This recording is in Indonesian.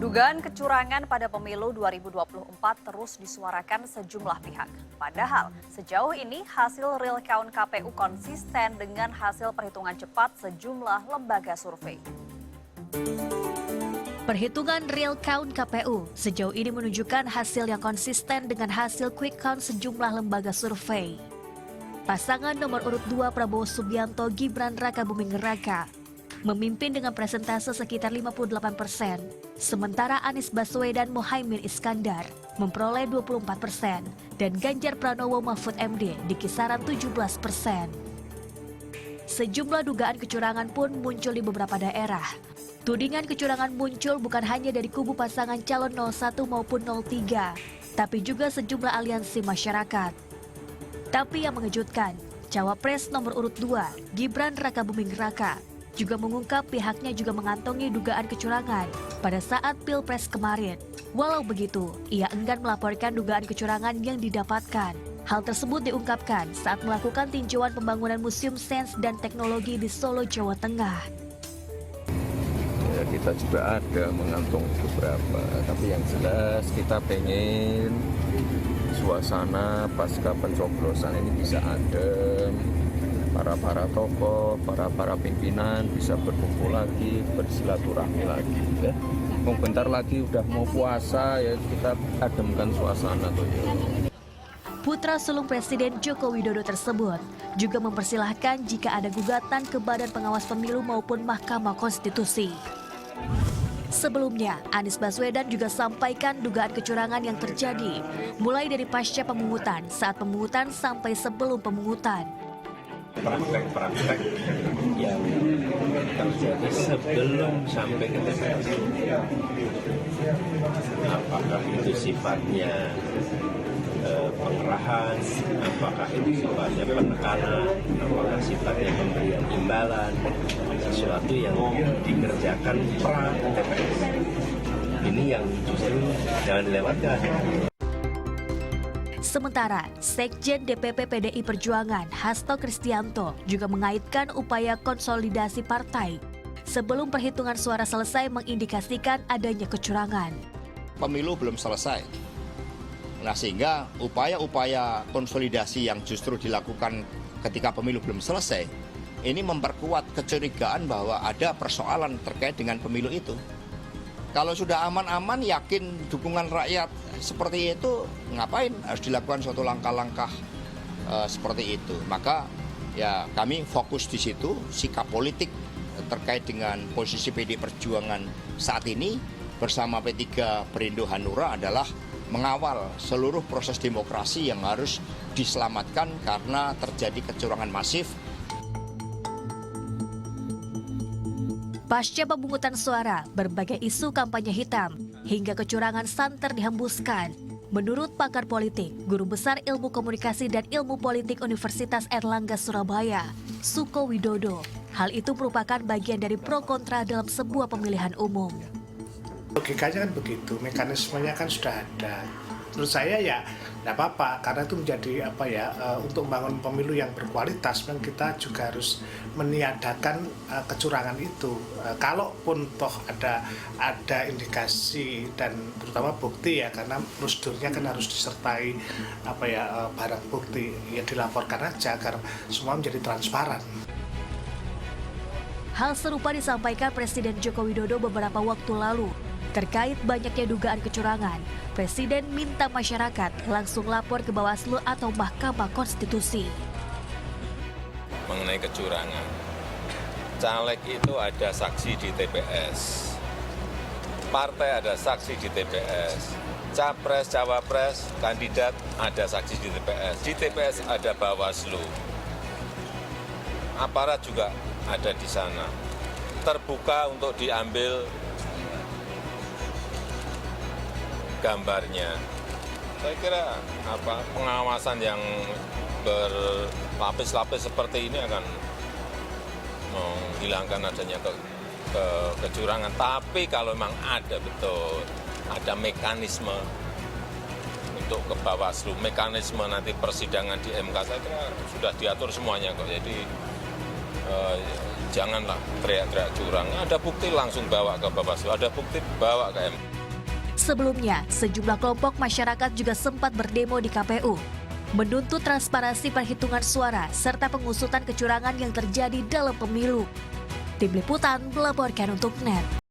Dugaan kecurangan pada pemilu 2024 terus disuarakan sejumlah pihak. Padahal sejauh ini hasil real count KPU konsisten dengan hasil perhitungan cepat sejumlah lembaga survei. Perhitungan real count KPU sejauh ini menunjukkan hasil yang konsisten dengan hasil quick count sejumlah lembaga survei. Pasangan nomor urut 2 Prabowo Subianto Gibran Rakabuming Raka memimpin dengan presentase sekitar 58%, sementara Anies Baswedan Muhaimin Iskandar memperoleh 24% dan Ganjar Pranowo Mahfud MD di kisaran 17%. Sejumlah dugaan kecurangan pun muncul di beberapa daerah. Tudingan kecurangan muncul bukan hanya dari kubu pasangan calon 01 maupun 03, tapi juga sejumlah aliansi masyarakat. Tapi yang mengejutkan, Cawapres nomor urut 2, Gibran Rakabuming Raka, juga mengungkap pihaknya juga mengantongi dugaan kecurangan pada saat Pilpres kemarin. Walau begitu, ia enggan melaporkan dugaan kecurangan yang didapatkan. Hal tersebut diungkapkan saat melakukan tinjauan pembangunan Museum Sains dan Teknologi di Solo, Jawa Tengah. Ya, kita juga ada mengantung beberapa, tapi yang jelas kita pengen suasana pasca pencoblosan ini bisa adem, para tokoh, para pimpinan bisa berkumpul lagi, bersilaturahmi lagi ya. Mau bentar lagi udah mau puasa ya, kita ademkan suasana tuh ya. Putra sulung Presiden Joko Widodo tersebut juga mempersilahkan jika ada gugatan ke Badan Pengawas Pemilu maupun Mahkamah Konstitusi. Sebelumnya, Anies Baswedan juga sampaikan dugaan kecurangan yang terjadi, mulai dari pasca pemungutan, saat pemungutan sampai sebelum pemungutan. Praktek-praktek yang terjadi sebelum sampai ke TPS. Apakah itu sifatnya pengerahan, apakah itu sifatnya penekanan, apakah sifatnya pemberian imbalan, sesuatu yang dikerjakan pra TPS. Ini yang justru jangan dilewatkan. Sementara, Sekjen DPP PDI Perjuangan Hasto Kristianto juga mengaitkan upaya konsolidasi partai sebelum perhitungan suara selesai mengindikasikan adanya kecurangan. Pemilu belum selesai. Nah, sehingga upaya-upaya konsolidasi yang justru dilakukan ketika pemilu belum selesai, ini memperkuat kecurigaan bahwa ada persoalan terkait dengan pemilu itu. Kalau sudah aman-aman, yakin dukungan rakyat seperti itu, ngapain harus dilakukan suatu langkah-langkah seperti itu. Maka ya kami fokus di situ, sikap politik terkait dengan posisi PD Perjuangan saat ini bersama P3 Perindo Hanura adalah mengawal seluruh proses demokrasi yang harus diselamatkan karena terjadi kecurangan masif. Pasca pemungutan suara, berbagai isu kampanye hitam hingga kecurangan santer dihembuskan. Menurut pakar politik, Guru Besar Ilmu Komunikasi dan Ilmu Politik Universitas Airlangga Surabaya, Suko Widodo, hal itu merupakan bagian dari pro kontra dalam sebuah pemilihan umum. Logikanya kan begitu, mekanismenya kan sudah ada. Menurut saya ya tidak apa-apa, karena itu menjadi untuk membangun pemilu yang berkualitas, memang kita juga harus meniadakan kecurangan itu. Kalaupun toh ada indikasi dan terutama bukti ya, karena prosedurnya kan harus disertai barang bukti, ya dilaporkan aja agar semua menjadi transparan. Hal serupa disampaikan Presiden Joko Widodo beberapa waktu lalu. Terkait banyaknya dugaan kecurangan, Presiden minta masyarakat langsung lapor ke Bawaslu atau Mahkamah Konstitusi. Mengenai kecurangan, caleg itu ada saksi di TPS, partai ada saksi di TPS, capres, cawapres, kandidat ada saksi di TPS. Di TPS ada Bawaslu, aparat juga ada di sana. Terbuka untuk diambil gambarnya. Saya kira pengawasan yang berlapis-lapis seperti ini akan menghilangkan adanya kecurangan. Tapi kalau memang ada betul, ada mekanisme untuk ke Bawaslu, mekanisme nanti persidangan di MK, saya kira sudah diatur semuanya kok. Jadi janganlah teriak-teriak curang. Ada bukti langsung bawa ke Bawaslu, ada bukti bawa ke MK. Sebelumnya, sejumlah kelompok masyarakat juga sempat berdemo di KPU, menuntut transparansi perhitungan suara serta pengusutan kecurangan yang terjadi dalam pemilu. Tim Liputan melaporkan untuk NET.